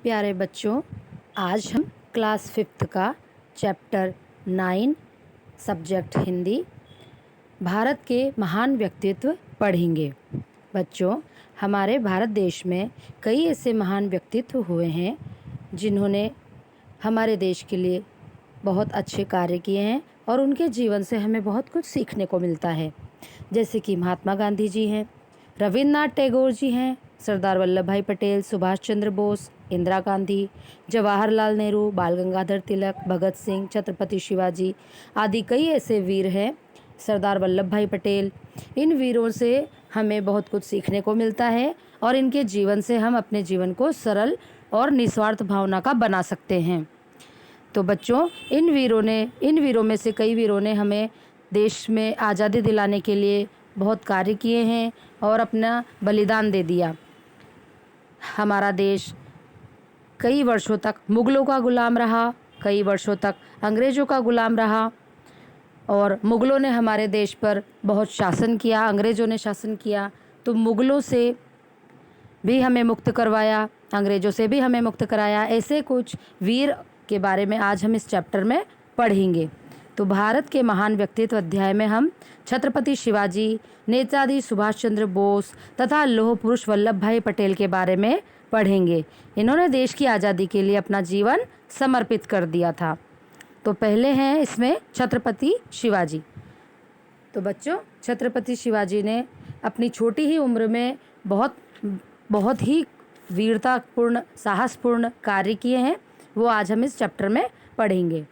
प्यारे बच्चों, आज हम क्लास 5th का चैप्टर 9 सब्जेक्ट हिंदी भारत के महान व्यक्तित्व पढ़ेंगे। बच्चों, हमारे भारत देश में कई ऐसे महान व्यक्तित्व हुए हैं जिन्होंने हमारे देश के लिए बहुत अच्छे कार्य किए हैं और उनके जीवन से हमें बहुत कुछ सीखने को मिलता है। जैसे कि महात्मा गांधी जी हैं, रविन्द्रनाथ टैगोर जी हैं, सरदार वल्लभ भाई पटेल, सुभाष चंद्र बोस, इंदिरा गांधी, जवाहरलाल नेहरू, बाल गंगाधर तिलक, भगत सिंह, छत्रपति शिवाजी आदि कई ऐसे वीर हैं, सरदार वल्लभ भाई पटेल। इन वीरों से हमें बहुत कुछ सीखने को मिलता है और इनके जीवन से हम अपने जीवन को सरल और निस्वार्थ भावना का बना सकते हैं। तो बच्चों, इन वीरों में से कई वीरों ने हमें देश में आज़ादी दिलाने के लिए बहुत कार्य किए हैं और अपना बलिदान दे दिया। हमारा देश कई वर्षों तक मुग़लों का गुलाम रहा, कई वर्षों तक अंग्रेज़ों का गुलाम रहा और मुग़लों ने हमारे देश पर बहुत शासन किया, अंग्रेज़ों ने शासन किया। तो मुग़लों से भी हमें मुक्त करवाया, अंग्रेज़ों से भी हमें मुक्त कराया। ऐसे कुछ वीर के बारे में आज हम इस चैप्टर में पढ़ेंगे। तो भारत के महान व्यक्तित्व अध्याय में हम छत्रपति शिवाजी, नेताजी सुभाष चंद्र बोस तथा लौह पुरुष वल्लभ भाई पटेल के बारे में पढ़ेंगे। इन्होंने देश की आज़ादी के लिए अपना जीवन समर्पित कर दिया था। तो पहले हैं इसमें छत्रपति शिवाजी। तो बच्चों, छत्रपति शिवाजी ने अपनी छोटी ही उम्र में बहुत ही वीरतापूर्ण, साहसपूर्ण कार्य किए हैं। वो आज हम इस चैप्टर में पढ़ेंगे।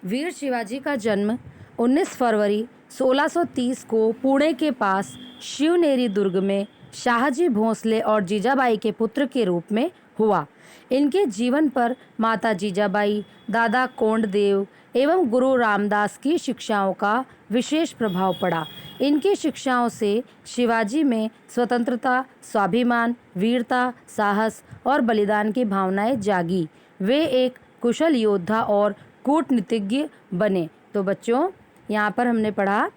वीर शिवाजी का जन्म 19 फरवरी 1630 को पुणे के पास शिवनेरी दुर्ग में शाहजी भोंसले और जीजाबाई के पुत्र के रूप में हुआ। इनके जीवन पर माता जीजाबाई, दादा कोंडदेव एवं गुरु रामदास की शिक्षाओं का विशेष प्रभाव पड़ा। इनकी शिक्षाओं से शिवाजी में स्वतंत्रता, स्वाभिमान, वीरता, साहस और बलिदान की भावनाएं जागी। वे एक कुशल योद्धा और कूटनीतिज्ञ बने। तो बच्चों, यहाँ पर हमने पढ़ा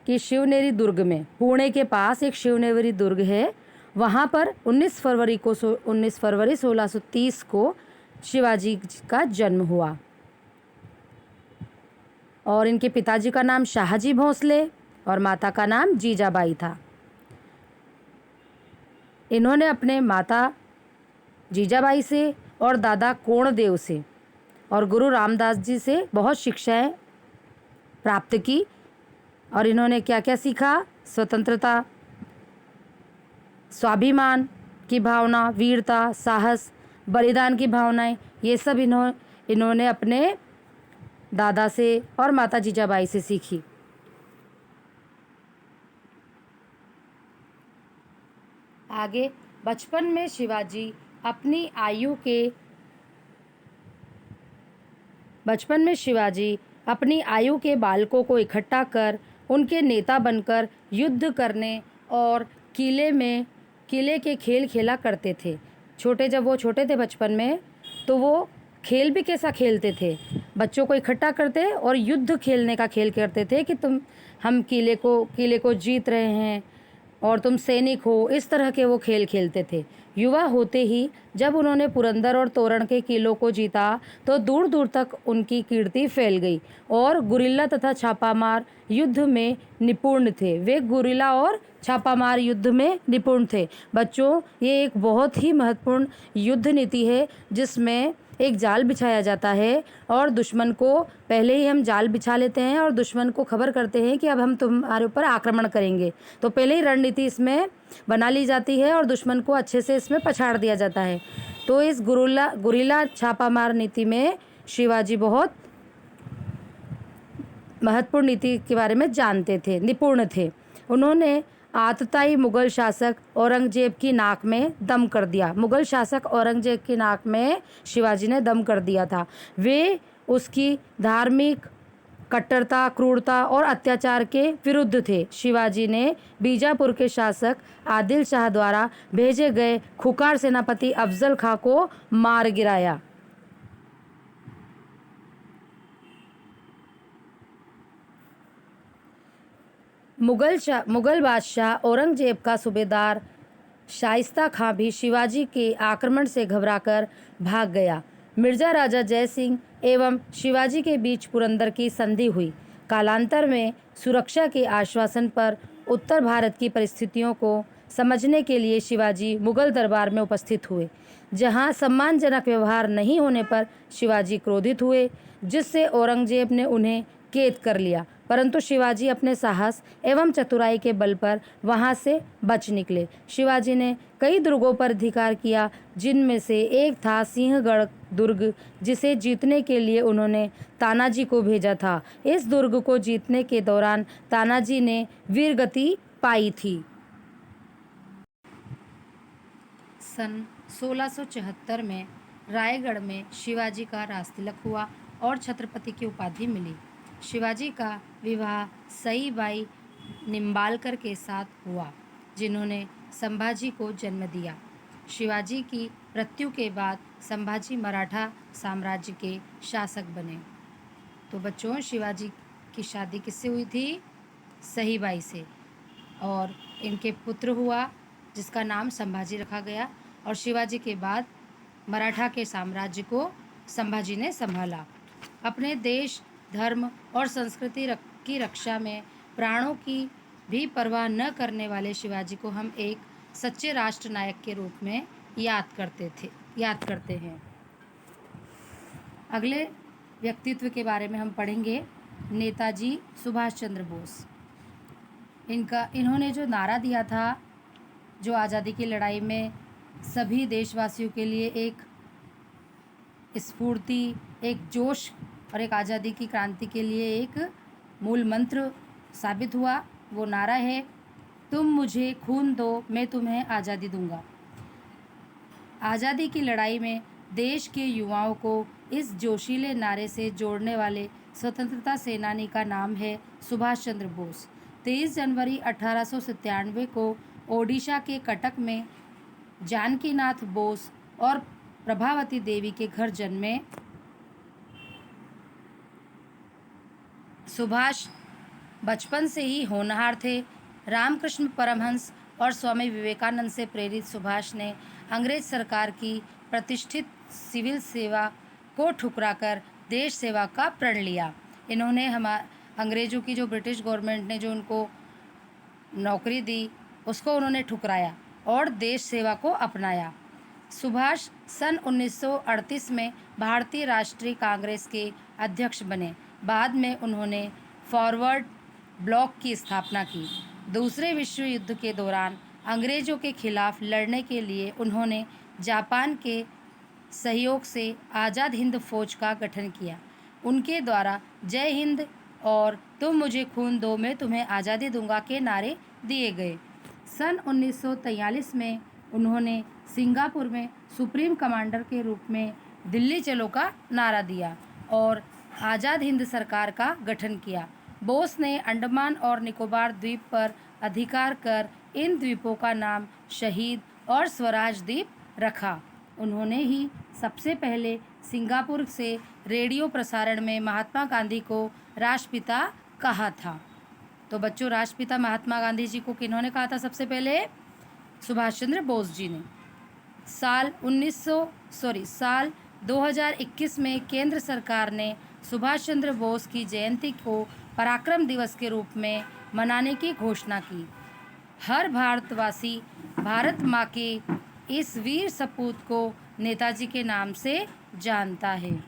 कि शिवनेरी दुर्ग में, पुणे के पास एक शिवनेरी दुर्ग है, वहाँ पर 19 फरवरी 1630 को शिवाजी का जन्म हुआ और इनके पिताजी का नाम शाहजी भोंसले और माता का नाम जीजाबाई था। इन्होंने अपने माता जीजाबाई से और दादा कोंडदेव से और गुरु रामदास जी से बहुत शिक्षाएं प्राप्त की और इन्होंने क्या क्या सीखा? स्वतंत्रता, स्वाभिमान की भावना, वीरता, साहस, बलिदान की भावनाएं, ये सब इन्होंने अपने दादा से और माता जीजाबाई से सीखी। आगे बचपन में शिवाजी अपनी आयु के बालकों को इकट्ठा कर उनके नेता बनकर युद्ध करने और किले के खेल खेला करते थे। जब वो छोटे थे बचपन में, तो वो खेल भी कैसा खेलते थे, बच्चों को इकट्ठा करते और युद्ध खेलने का खेल करते थे कि हम किले को जीत रहे हैं और तुम सैनिक हो, इस तरह के वो खेल खेलते थे। युवा होते ही जब उन्होंने पुरंदर और तोरण के किलों को जीता तो दूर दूर तक उनकी कीर्ति फैल गई और गुरिल्ला तथा छापामार युद्ध में निपुण थे। वे गुरिल्ला और छापामार युद्ध में निपुण थे। बच्चों, ये एक बहुत ही महत्वपूर्ण युद्ध नीति है जिसमें एक जाल बिछाया जाता है और दुश्मन को पहले ही हम जाल बिछा लेते हैं और दुश्मन को खबर करते हैं कि अब हम तुम्हारे ऊपर आक्रमण करेंगे। तो पहले ही रणनीति इसमें बना ली जाती है और दुश्मन को अच्छे से इसमें पछाड़ दिया जाता है। तो इस गुरिल्ला छापामार नीति में शिवाजी बहुत महत्वपूर्ण नीति के बारे में जानते थे, निपुण थे। उन्होंने आतताई मुगल शासक औरंगजेब की नाक में दम कर दिया। मुगल शासक औरंगजेब की नाक में शिवाजी ने दम कर दिया था। वे उसकी धार्मिक कट्टरता, क्रूरता और अत्याचार के विरुद्ध थे। शिवाजी ने बीजापुर के शासक आदिल शाह द्वारा भेजे गए खुकार सेनापति अफजल खां को मार गिराया। मुगल बादशाह औरंगजेब का सूबेदार शाइस्ता खां भी शिवाजी के आक्रमण से घबराकर भाग गया। मिर्जा राजा जय सिंह एवं शिवाजी के बीच पुरंदर की संधि हुई। कालांतर में सुरक्षा के आश्वासन पर उत्तर भारत की परिस्थितियों को समझने के लिए शिवाजी मुगल दरबार में उपस्थित हुए, जहां सम्मानजनक व्यवहार नहीं होने पर शिवाजी क्रोधित हुए, जिससे औरंगजेब ने उन्हें कैद कर लिया। परंतु शिवाजी अपने साहस एवं चतुराई के बल पर वहां से बच निकले। शिवाजी ने कई दुर्गों पर अधिकार किया, जिनमें से एक था सिंहगढ़ दुर्ग, जिसे जीतने के लिए उन्होंने तानाजी को भेजा था। इस दुर्ग को जीतने के दौरान तानाजी ने वीरगति पाई थी। सन 1674 में रायगढ़ में शिवाजी का राजतिलक हुआ और छत्रपति की उपाधि मिली। शिवाजी का विवाह सईबाई निम्बालकर के साथ हुआ, जिन्होंने संभाजी को जन्म दिया। शिवाजी की मृत्यु के बाद संभाजी मराठा साम्राज्य के शासक बने। तो बच्चों, शिवाजी की शादी किससे हुई थी? सईबाई से, और इनके पुत्र हुआ जिसका नाम संभाजी रखा गया। और शिवाजी के बाद मराठा के साम्राज्य को संभाजी ने संभाला। अपने देश, धर्म और संस्कृति की रक्षा में प्राणों की भी परवाह न करने वाले शिवाजी को हम एक सच्चे राष्ट्र नायक के रूप में याद करते हैं। अगले व्यक्तित्व के बारे में हम पढ़ेंगे, नेताजी सुभाष चंद्र बोस। इन्होंने जो नारा दिया था, जो आज़ादी की लड़ाई में सभी देशवासियों के लिए एक स्फूर्ति, एक जोश और एक आज़ादी की क्रांति के लिए एक मूल मंत्र साबित हुआ, वो नारा है, तुम मुझे खून दो, मैं तुम्हें आज़ादी दूंगा। आज़ादी की लड़ाई में देश के युवाओं को इस जोशीले नारे से जोड़ने वाले स्वतंत्रता सेनानी का नाम है सुभाष चंद्र बोस। 23 जनवरी 1897 को ओडिशा के कटक में जानकीनाथ बोस और प्रभावती देवी के घर जन्मे सुभाष बचपन से ही होनहार थे। रामकृष्ण परमहंस और स्वामी विवेकानंद से प्रेरित सुभाष ने अंग्रेज सरकार की प्रतिष्ठित सिविल सेवा को ठुकराकर देश सेवा का प्रण लिया। इन्होंने अंग्रेज़ों की, जो ब्रिटिश गवर्नमेंट ने जो उनको नौकरी दी, उसको उन्होंने ठुकराया और देश सेवा को अपनाया। सुभाष सन 1938 में भारतीय राष्ट्रीय कांग्रेस के अध्यक्ष बने। बाद में उन्होंने फॉरवर्ड ब्लॉक की स्थापना की। दूसरे विश्व युद्ध के दौरान अंग्रेज़ों के खिलाफ लड़ने के लिए उन्होंने जापान के सहयोग से आज़ाद हिंद फौज का गठन किया। उनके द्वारा जय हिंद और तुम मुझे खून दो, मैं तुम्हें आज़ादी दूंगा के नारे दिए गए। सन 1943 में उन्होंने सिंगापुर में सुप्रीम कमांडर के रूप में दिल्ली चलो का नारा दिया और आज़ाद हिंद सरकार का गठन किया। बोस ने अंडमान और निकोबार द्वीप पर अधिकार कर इन द्वीपों का नाम शहीद और स्वराज द्वीप रखा। उन्होंने ही सबसे पहले सिंगापुर से रेडियो प्रसारण में महात्मा गांधी को राष्ट्रपिता कहा था। तो बच्चों, राष्ट्रपिता महात्मा गांधी जी को किन्होंने कहा था सबसे पहले? सुभाष चंद्र बोस जी ने। साल 2021 में केंद्र सरकार ने सुभाष चंद्र बोस की जयंती को पराक्रम दिवस के रूप में मनाने की घोषणा की। हर भारतवासी भारत माँ के इस वीर सपूत को नेताजी के नाम से जानता है।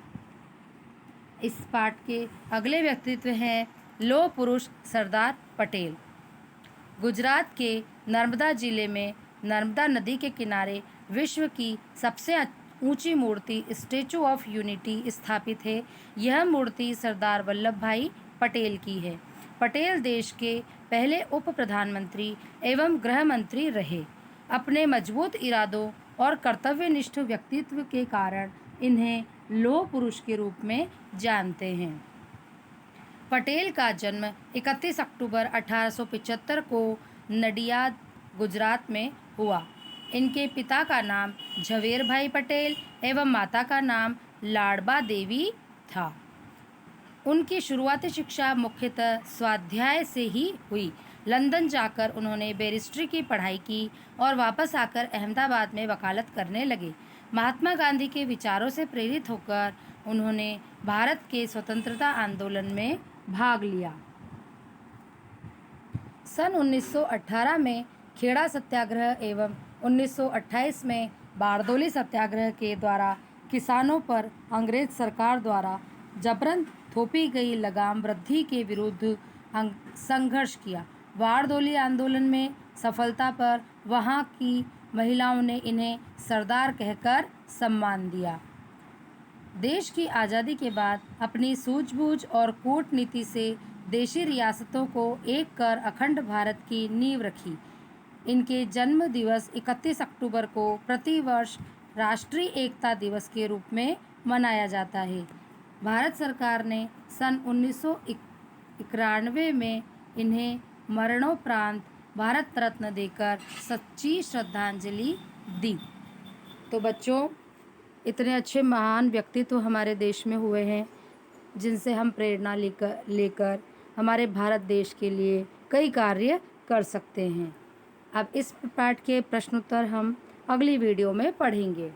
इस पाठ के अगले व्यक्तित्व हैं लौह पुरुष सरदार पटेल। गुजरात के नर्मदा जिले में नर्मदा नदी के किनारे विश्व की सबसे ऊंची मूर्ति स्टैचू ऑफ यूनिटी स्थापित है। यह मूर्ति सरदार वल्लभ भाई पटेल की है। पटेल देश के पहले उप प्रधानमंत्री एवं गृह मंत्री रहे। अपने मजबूत इरादों और कर्तव्यनिष्ठ व्यक्तित्व के कारण इन्हें लौह पुरुष के रूप में जानते हैं। पटेल का जन्म 31 अक्टूबर 1875 को नडियाद, गुजरात में हुआ। इनके पिता का नाम झवेर भाई पटेल एवं माता का नाम लाडबा देवी था। उनकी शुरुआती शिक्षा मुख्यतः स्वाध्याय से ही हुई। लंदन जाकर उन्होंने बैरिस्ट्री की पढ़ाई की और वापस आकर अहमदाबाद में वकालत करने लगे। महात्मा गांधी के विचारों से प्रेरित होकर उन्होंने भारत के स्वतंत्रता आंदोलन में भाग लिया। सन 1918 में खेड़ा सत्याग्रह एवं 1928 में बारदोली सत्याग्रह के द्वारा किसानों पर अंग्रेज सरकार द्वारा जबरन थोपी गई लगाम वृद्धि के विरुद्ध संघर्ष किया। बारदोली आंदोलन में सफलता पर वहां की महिलाओं ने इन्हें सरदार कहकर सम्मान दिया। देश की आज़ादी के बाद अपनी सूझबूझ और कूटनीति से देशी रियासतों को एक कर अखंड भारत की नींव रखी। इनके जन्म दिवस 31 अक्टूबर को प्रतिवर्ष राष्ट्रीय एकता दिवस के रूप में मनाया जाता है। भारत सरकार ने सन 1991 में इन्हें मरणोपरांत भारत रत्न देकर सच्ची श्रद्धांजलि दी। तो बच्चों, इतने अच्छे महान व्यक्तित्व हमारे देश में हुए हैं जिनसे हम प्रेरणा लेकर हमारे भारत देश के लिए कई कार्य कर सकते हैं। अब इस पाठ के प्रश्नोत्तर हम अगली वीडियो में पढ़ेंगे।